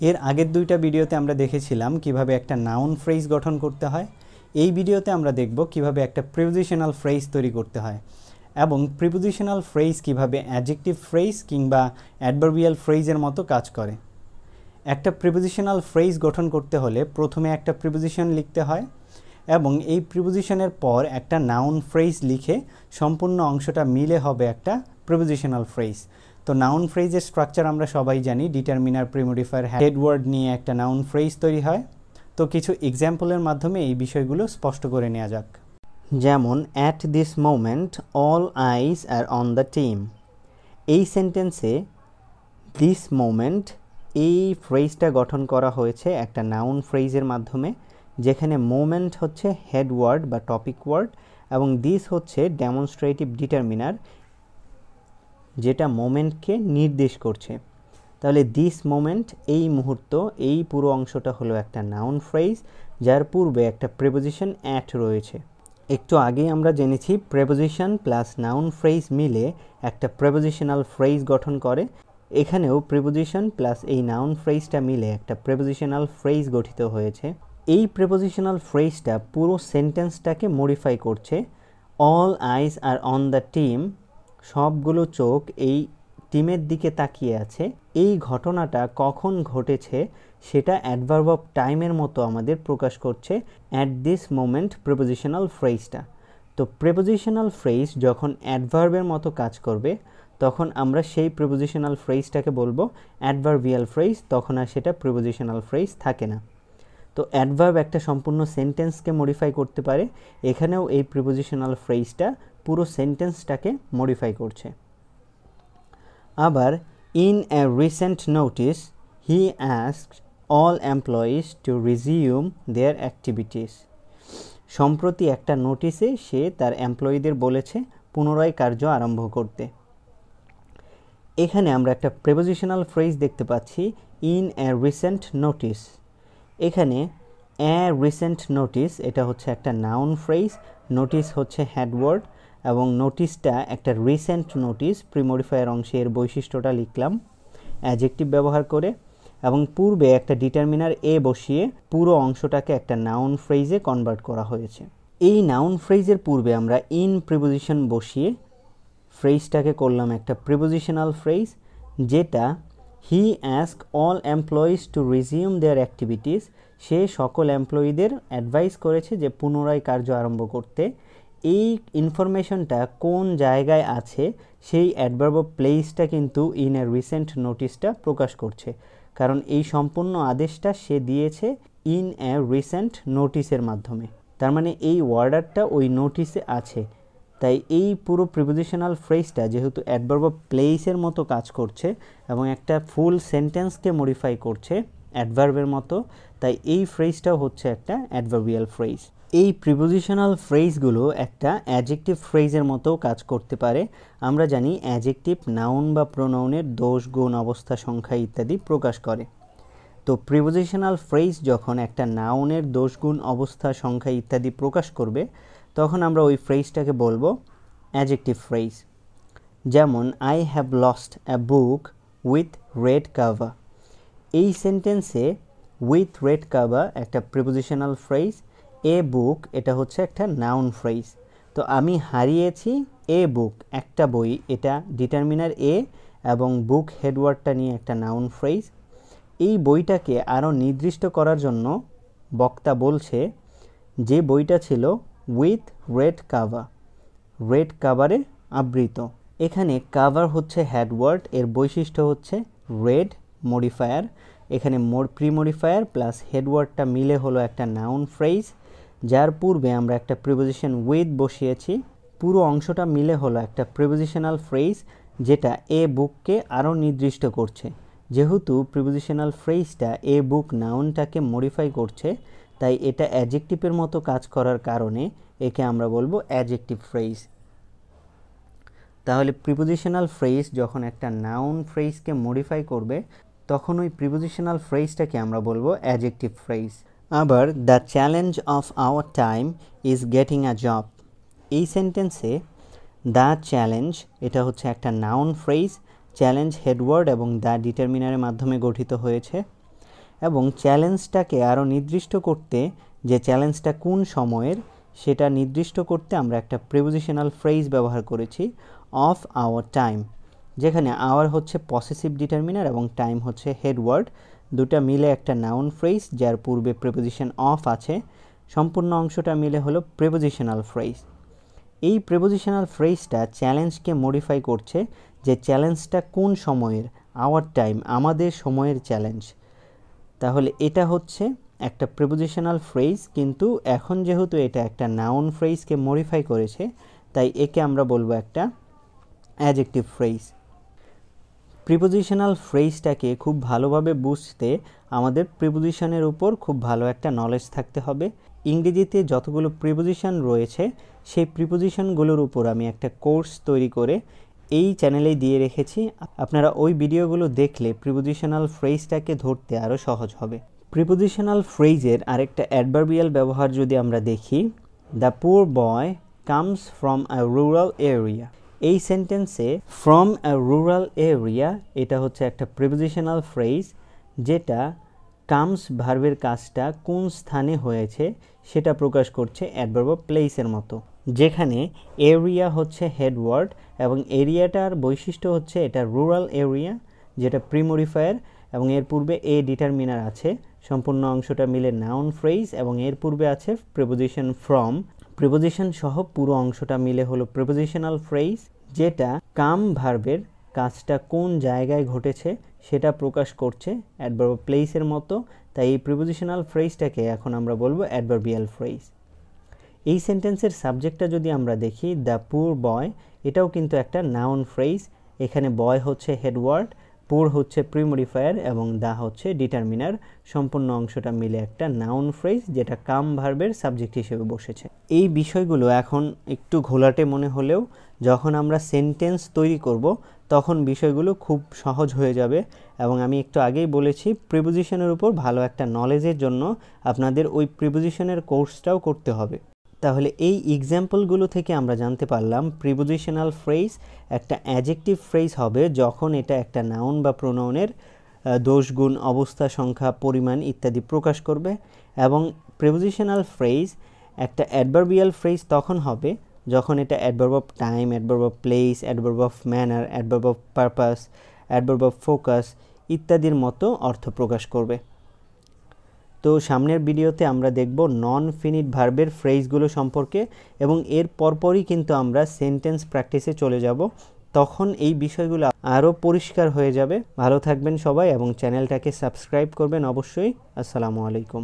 এর আগের দুইটা ভিডিওতে আমরা দেখেছিলাম কিভাবে একটা নাউন ফ্রেজ গঠন করতে হয়। এই ভিডিওতে আমরা দেখব কিভাবে একটা প্রিপোজিশনাল ফ্রেজ তৈরি করতে হয় এবং প্রিপোজিশনাল ফ্রেজ কিভাবে অ্যাডজেক্টিভ ফ্রেজ কিংবা অ্যাডভার্বিয়াল ফ্রেজের মতো কাজ করে। একটা প্রিপোজিশনাল ফ্রেজ গঠন করতে হলে প্রথমে একটা প্রিপোজিশন লিখতে হয় এবং এই প্রিপোজিশনের পর একটা নাউন ফ্রেজ লিখে সম্পূর্ণ অংশটা মিলে হবে একটা প্রিপোজিশনাল ফ্রেজ। তো নাউন ফ্রেজের স্ট্রাকচার আমরা সবাই জানি, ডিটারমিনার, প্রিমোডিফায়ার, হেড ওয়ার্ড নিয়ে একটা নাউন ফ্রেজ তৈরি হয়। তো কিছু এক্সাম্পলের মাধ্যমে এই বিষয়গুলো স্পষ্ট করে নেওয়া যাক। যেমন at this moment all eyes are on the team. এই সেন্টেন্সে দিস মোমেন্ট এই ফ্রেজটা গঠন করা হয়েছে একটা নাউন ফ্রেজের মাধ্যমে, যেখানে মোমেন্ট হচ্ছে হেড ওয়ার্ড বা টপিক ওয়ার্ড এবং দিস হচ্ছে ডেমনস্ট্রেটিভ ডিটারমিনার, যেটা মোমেন্টকে নির্দেশ করছে। তাহলে দিস মোমেন্ট, এই মুহূর্ত, এই পুরো অংশটা হলো একটা নাউন ফ্রেজ যার পূর্বে একটা প্রিপোজিশন অ্যাট রয়েছে। একটু আগেই আমরা জেনেছি প্রিপোজিশন প্লাস নাউন ফ্রেজ মিলে একটা প্রিপোজিশনাল ফ্রেজ গঠন করে। এখানেও প্রিপোজিশন প্লাস এই নাউন ফ্রেজটা মিলে একটা প্রিপোজিশনাল ফ্রেজ গঠিত হয়েছে। এই প্রিপোজিশনাল ফ্রেজটা পুরো সেন্টেন্সটাকে মডিফাই করছে। All eyes are on the team, সবগুলো চোখ এই টিমের দিকে তাকিয়ে আছে। এই ঘটনাটা কখন ঘটেছে সেটা অ্যাডভার্ব অফ টাইমের মতো আমাদের প্রকাশ করছে অ্যাট দিস মোমেন্ট প্রিপোজিশনাল ফ্রেজটা। তো প্রিপোজিশনাল ফ্রেজ যখন অ্যাডভার্বের মতো কাজ করবে তখন আমরা সেই প্রিপোজিশনাল ফ্রেজটাকে বলবো অ্যাডভার্বিয়াল ফ্রেজ, তখন আর সেটা প্রিপোজিশনাল ফ্রেজ থাকে না। তো অ্যাডভার্ব একটা সম্পূর্ণ সেন্টেন্সকে মডিফাই করতে পারে, এখানেও এই প্রিপোজিশনাল ফ্রেজটা পুরো সেন্টেন্সটাকে মডিফাই করছে। আবার in a recent notice he asked all employees to resume their activities. সম্প্রতি একটা নোটিসে সে তার এমপ্লয়ীদের বলেছে পুনরায় কার্য আরম্ভ করতে। এখানে আমরা একটা প্রিপোজিশনাল ফ্রেজ দেখতে পাচ্ছি, ইন এ রিসেন্ট নোটিস। এখানে এ রিসেন্ট নোটিস এটা হচ্ছে একটা নাউন ফ্রেজ, নোটিস হচ্ছে হেডওয়ার্ড এবং নোটিসটা একটা রিসেন্ট নোটিস, প্রিমোডিফায়ার অংশে এর বৈশিষ্ট্যটা লিখলাম অ্যাডজেক্টিভ ব্যবহার করে এবং পূর্বে একটা ডিটারমিনার এ বসিয়ে পুরো অংশটাকে একটা নাউন ফ্রেজে কনভার্ট করা হয়েছে। এই নাউন ফ্রেজের পূর্বে আমরা ইন প্রিপোজিশন বসিয়ে ফ্রেজটাকে করলাম একটা প্রিপোজিশনাল ফ্রেজ, যেটা he ask all employees to resume their activities, সে সকল এমপ্লয়ীদের অ্যাডভাইস করেছে যে পুনরায় কার্য আরম্ভ করতে। এই ইনফরমেশনটা কোন জায়গায় আছে সেই অ্যাডভার্ব অফ প্লেসটা কিন্তু ইন এ রিসেন্ট নোটিসটা প্রকাশ করছে, কারণ এই সম্পূর্ণ আদেশটা সে দিয়েছে ইন এ রিসেন্ট নোটিসের মাধ্যমে। তার মানে এই ওয়ার্ডারটা ওই নোটিসে আছে। তাই এই পুরো প্রিপোজিশনাল ফ্রেজটা যেহেতু অ্যাডভার্ব অফ প্লেসের মতো কাজ করছে এবং একটা ফুল সেন্টেন্সকে মডিফাই করছে অ্যাডভার্বের মতো, তাই এই ফ্রেজটাও হচ্ছে একটা অ্যাডভার্বিয়াল ফ্রেজ। এই প্রিপোজিশনাল ফ্রেজগুলো একটা অ্যাডজেক্টিভ ফ্রেজের মতো কাজ করতে পারে। আমরা জানি অ্যাডজেক্টিভ নাউন বা প্রোনাউনের দোষ, গুণ, অবস্থা, সংখ্যা ইত্যাদি প্রকাশ করে। তো প্রিপোজিশনাল ফ্রেজ যখন একটা নাউনের দোষ, গুণ, অবস্থা, সংখ্যা ইত্যাদি প্রকাশ করবে তখন আমরা ওই ফ্রেজটাকে বলবো অ্যাডজেক্টিভ ফ্রেজ। যেমন I have lost A book with red cover. এই সেন্টেন্সে উইথ রেড কাভার একটা প্রিপোজিশনাল ফ্রেজ, এ বুক এটা হচ্ছে একটা নাউন ফ্রেজ। তো আমি হারিয়েছি এ বুক, একটা বই, এটা ডিটারমিনার এ এবং বুক হেডওয়ার্ডটা নিয়ে একটা নাউন ফ্রেজ। এই বইটাকে আরও নির্দিষ্ট করার জন্য বক্তা বলছে যে বইটা ছিল উইথ রেড কাভার, রেড কাভারে আবৃত। এখানে কাভার হচ্ছে হেডওয়ার্ড, এর বৈশিষ্ট্য হচ্ছে রেড মডিফায়ার। এখানে প্রিমোডিফায়ার প্লাস হেডওয়ার্ডটা মিলে হলো একটা নাউন ফ্রেজ, যার পূর্বে আমরা একটা প্রিপোজিশন উইথ বসিয়েছি। পুরো অংশটা মিলে হলো একটা প্রিপোজিশনাল ফ্রেজ যেটা এ বুককে আরও নির্দিষ্ট করছে। যেহেতু প্রিপোজিশনাল ফ্রেজটা এ বুক নাউনটাকে মডিফাই করছে, তাই এটা অ্যাডজেক্টিভের মতো কাজ করার কারণে একে আমরা বলবো অ্যাডজেক্টিভ ফ্রেজ। তাহলে প্রিপোজিশনাল ফ্রেজ যখন একটা নাউন ফ্রেজকে মডিফাই করবে তখন ওই প্রিপোজিশনাল ফ্রেজটাকে আমরা বলবো অ্যাডজেক্টিভ ফ্রেজ। আবার the challenge of our time is getting a job. এই সেন্টেন্সে দ্য চ্যালেঞ্জ এটা হচ্ছে একটা নাউন ফ্রেজ, চ্যালেঞ্জ হেডওয়ার্ড এবং দ্য ডিটারমিনারের মাধ্যমে গঠিত হয়েছে। এবং চ্যালেঞ্জটাকে আরও নির্দিষ্ট করতে, যে চ্যালেঞ্জটা কোন সময়ের সেটা নির্দিষ্ট করতে আমরা একটা প্রিপোজিশনাল ফ্রেজ ব্যবহার করেছি, অফ আওয়ার টাইম, যেখানে আওয়ার হচ্ছে পসেসিভ ডিটারমিনার এবং টাইম হচ্ছে হেড ওয়ার্ড, দুটা মিলে একটা নাউন ফ্রেজ যার পূর্বে প্রিপোজিশন অফ আছে, সম্পূর্ণ অংশটা মিলে হলো প্রিপোজিশনাল ফ্রেজ। এই প্রিপোজিশনাল ফ্রেজটা চ্যালেঞ্জকে মডিফাই করছে, যে চ্যালেঞ্জটা কোন সময়ের, আওয়ার টাইম, আমাদের সময়ের চ্যালেঞ্জ। তাহলে এটা হচ্ছে একটা প্রিপোজিশনাল ফ্রেজ, কিন্তু এখন যেহেতু এটা একটা নাউন ফ্রেজকে মডিফাই করেছে, তাই একে আমরা বলবো একটা অ্যাডজেক্টিভ ফ্রেজ। প্রিপোজিশনাল ফ্রেজটাকে খুব ভালোভাবে বুঝতে আমাদের প্রিপোজিশনের উপর খুব ভালো একটা নলেজ থাকতে হবে। ইংরেজিতে যতগুলো প্রিপোজিশন রয়েছে সেই প্রিপোজিশনগুলোর উপর আমি একটা কোর্স তৈরি করে এই চ্যানেলেই দিয়ে রেখেছি, আপনারা ওই ভিডিওগুলো দেখলে প্রিপোজিশনাল ফ্রেজটাকে ধরতে আরও সহজ হবে। প্রিপোজিশনাল ফ্রেজের আরেকটা অ্যাডভার্বিয়াল ব্যবহার যদি আমরা দেখি, the poor boy comes from a rural area. এই সেন্টেন্সে ফ্রম আ রুরাল এরিয়া এটা হচ্ছে একটা প্রিপোজিশনাল ফ্রেজ, যেটা কামস ভার্বের কাজটা কোন স্থানে হয়েছে সেটা প্রকাশ করছে অ্যাডভার্ব অফ প্লেসের মতো, যেখানে এরিয়া হচ্ছে হেড ওয়ার্ড এবং এরিয়াটার বৈশিষ্ট্য হচ্ছে এটা রুরাল এরিয়া, যেটা প্রিমোডিফায়ার এবং এর পূর্বে এ ডিটারমিনার আছে, সম্পূর্ণ অংশটা মিলে নাউন ফ্রেজ এবং এর পূর্বে আছে প্রিপোজিশন ফ্রম, প্রিপোজিশন সহ পুরো অংশটা মিলে হলো প্রিপোজিশনাল ফ্রেজ, যেটা কাম ভার্বের কাজটা কোন জায়গায় ঘটেছে সেটা প্রকাশ করছে অ্যাডভার্ব অফ প্লেসের মতো। তাই এই প্রিপোজিশনাল ফ্রেজটাকে এখন আমরা বলবো অ্যাডভার্বিয়াল ফ্রেজ। এই সেন্টেন্সের সাবজেক্টটা যদি আমরা দেখি, দ্য পুর বয়, এটাও কিন্তু একটা নাউন ফ্রেজ, এখানে বয় হচ্ছে হেডওয়ার্ড, পুর হচ্ছে প্রিমোডিফায়ার এবং দা হচ্ছে ডিটারমিনার, সম্পূর্ণ অংশটা মিলে একটা নাউন ফ্রেজ যেটা কাম ভার্বের সাবজেক্ট হিসেবে বসেছে। এই বিষয়গুলো এখন একটু ঘোলাটে মনে হলেও যখন আমরা সেন্টেন্স তৈরি করব তখন বিষয়গুলো খুব সহজ হয়ে যাবে। এবং আমি একটু আগেই বলেছি প্রিপোজিশনের উপর ভালো একটা নলেজের জন্য আপনাদের ওই প্রিপোজিশনের কোর্সটাও করতে হবে। তাহলে এই এক্সাম্পলগুলো থেকে আমরা জানতে পারলাম প্রিপোজিশনাল ফ্রেজ একটা অ্যাডজেক্টিভ ফ্রেজ হবে যখন এটা একটা নাউন বা প্রোনাউনের দোষ, গুণ, অবস্থা, সংখ্যা, পরিমাণ ইত্যাদি প্রকাশ করবে, এবং প্রিপোজিশনাল ফ্রেজ একটা অ্যাডভার্বিয়াল ফ্রেজ তখন হবে যখন এটা adverb of time, adverb of place, adverb of manner, adverb of purpose, adverb of focus ইত্যাদির মতো অর্থ প্রকাশ করবে। তো সামনের ভিডিওতে আমরা দেখব নন ফিনিট ভার্বের ফ্রেজগুলো সম্পর্কে, এবং এর পরপরই কিন্তু আমরা সেন্টেন্স প্র্যাকটিসে চলে যাব, তখন এই বিষয়গুলো আরও পরিষ্কার হয়ে যাবে। ভালো থাকবেন সবাই এবং চ্যানেলটাকে সাবস্ক্রাইব করবেন অবশ্যই। আসসালামু আলাইকুম।